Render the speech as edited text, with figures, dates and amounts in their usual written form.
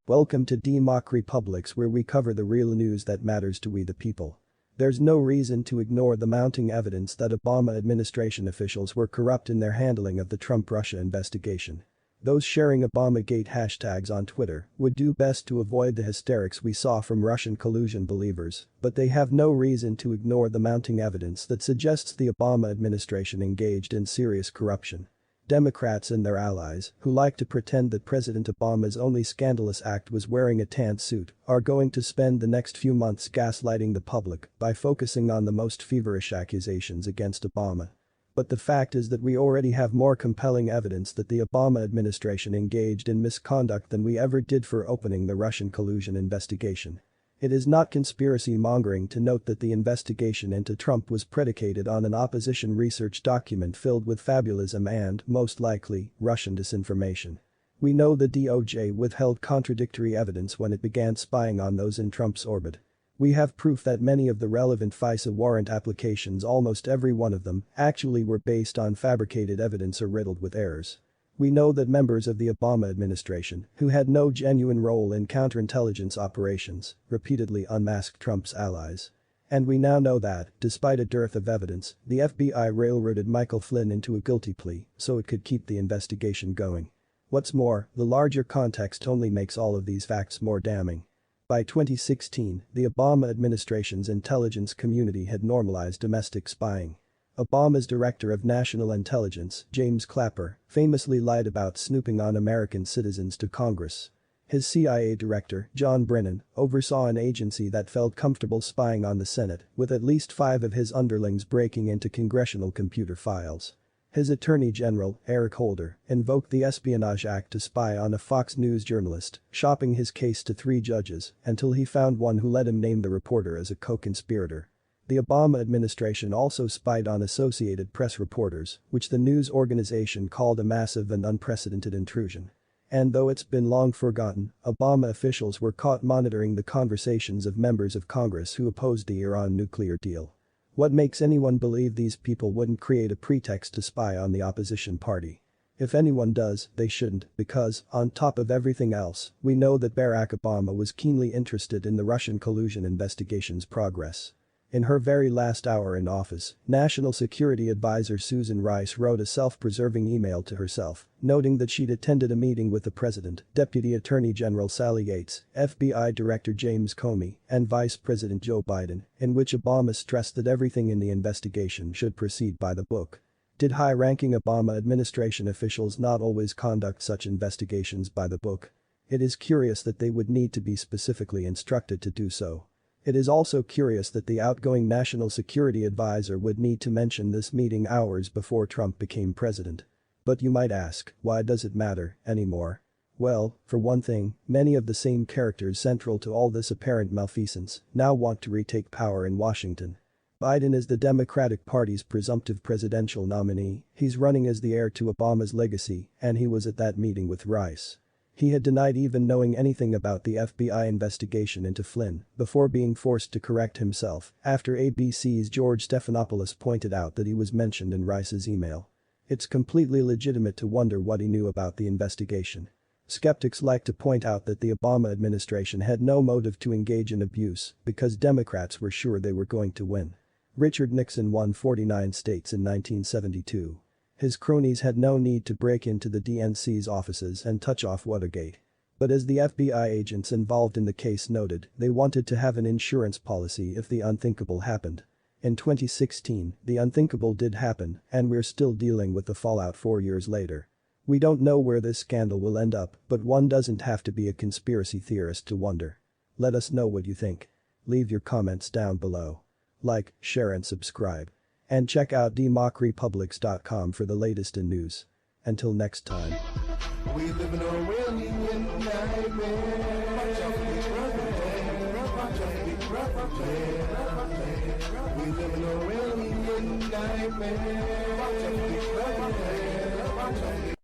Welcome to DEMOCREPUBLIX, where we cover the real news that matters to we the people. There's no reason to ignore the mounting evidence that Obama administration officials were corrupt in their handling of the Trump-Russia investigation. Those sharing Obamagate hashtags on Twitter would do best to avoid the hysterics we saw from Russian collusion believers, but they have no reason to ignore the mounting evidence that suggests the Obama administration engaged in serious corruption. Democrats and their allies, who like to pretend that President Obama's only scandalous act was wearing a tan suit, are going to spend the next few months gaslighting the public by focusing on the most feverish accusations against Obama. But the fact is that we already have more compelling evidence that the Obama administration engaged in misconduct than we ever did for opening the Russian collusion investigation. It is not conspiracy mongering to note that the investigation into Trump was predicated on an opposition research document filled with fabulism and, most likely, Russian disinformation. We know the DOJ withheld contradictory evidence when it began spying on those in Trump's orbit. We have proof that many of the relevant FISA warrant applications, almost every one of them, actually were based on fabricated evidence or riddled with errors. We know that members of the Obama administration, who had no genuine role in counterintelligence operations, repeatedly unmasked Trump's allies. And we now know that, despite a dearth of evidence, the FBI railroaded Michael Flynn into a guilty plea so it could keep the investigation going. What's more, the larger context only makes all of these facts more damning. By 2016, the Obama administration's intelligence community had normalized domestic spying. Obama's director of national intelligence, James Clapper, famously lied about snooping on American citizens to Congress. His CIA director, John Brennan, oversaw an agency that felt comfortable spying on the Senate, with at least 5 of his underlings breaking into congressional computer files. His attorney general, Eric Holder, invoked the Espionage Act to spy on a Fox News journalist, shopping his case to 3 judges until he found one who let him name the reporter as a co-conspirator. The Obama administration also spied on Associated Press reporters, which the news organization called a massive and unprecedented intrusion. And though it's been long forgotten, Obama officials were caught monitoring the conversations of members of Congress who opposed the Iran nuclear deal. What makes anyone believe these people wouldn't create a pretext to spy on the opposition party? If anyone does, they shouldn't, because, on top of everything else, we know that Barack Obama was keenly interested in the Russian collusion investigation's progress. In her very last hour in office, National Security Advisor Susan Rice wrote a self-preserving email to herself, noting that she'd attended a meeting with the President, Deputy Attorney General Sally Yates, FBI Director James Comey, and Vice President Joe Biden, in which Obama stressed that everything in the investigation should proceed by the book. Did high-ranking Obama administration officials not always conduct such investigations by the book? It is curious that they would need to be specifically instructed to do so. It is also curious that the outgoing National Security Advisor would need to mention this meeting hours before Trump became president. But you might ask, why does it matter anymore? Well, for one thing, many of the same characters central to all this apparent malfeasance now want to retake power in Washington. Biden is the Democratic Party's presumptive presidential nominee, he's running as the heir to Obama's legacy, and he was at that meeting with Rice. He had denied even knowing anything about the FBI investigation into Flynn before being forced to correct himself after ABC's George Stephanopoulos pointed out that he was mentioned in Rice's email. It's completely legitimate to wonder what he knew about the investigation. Skeptics like to point out that the Obama administration had no motive to engage in abuse because Democrats were sure they were going to win. Richard Nixon won 49 states in 1972. His cronies had no need to break into the DNC's offices and touch off Watergate. But as the FBI agents involved in the case noted, they wanted to have an insurance policy if the unthinkable happened. In 2016, the unthinkable did happen, and we're still dealing with the fallout 4 years later. We don't know where this scandal will end up, but one doesn't have to be a conspiracy theorist to wonder. Let us know what you think. Leave your comments down below. Like, share and subscribe. And check out DEMOCREPUBLIX.com for the latest in news. Until next time. We live in a Orwellian nightmare. We live in a Orwellian nightmare.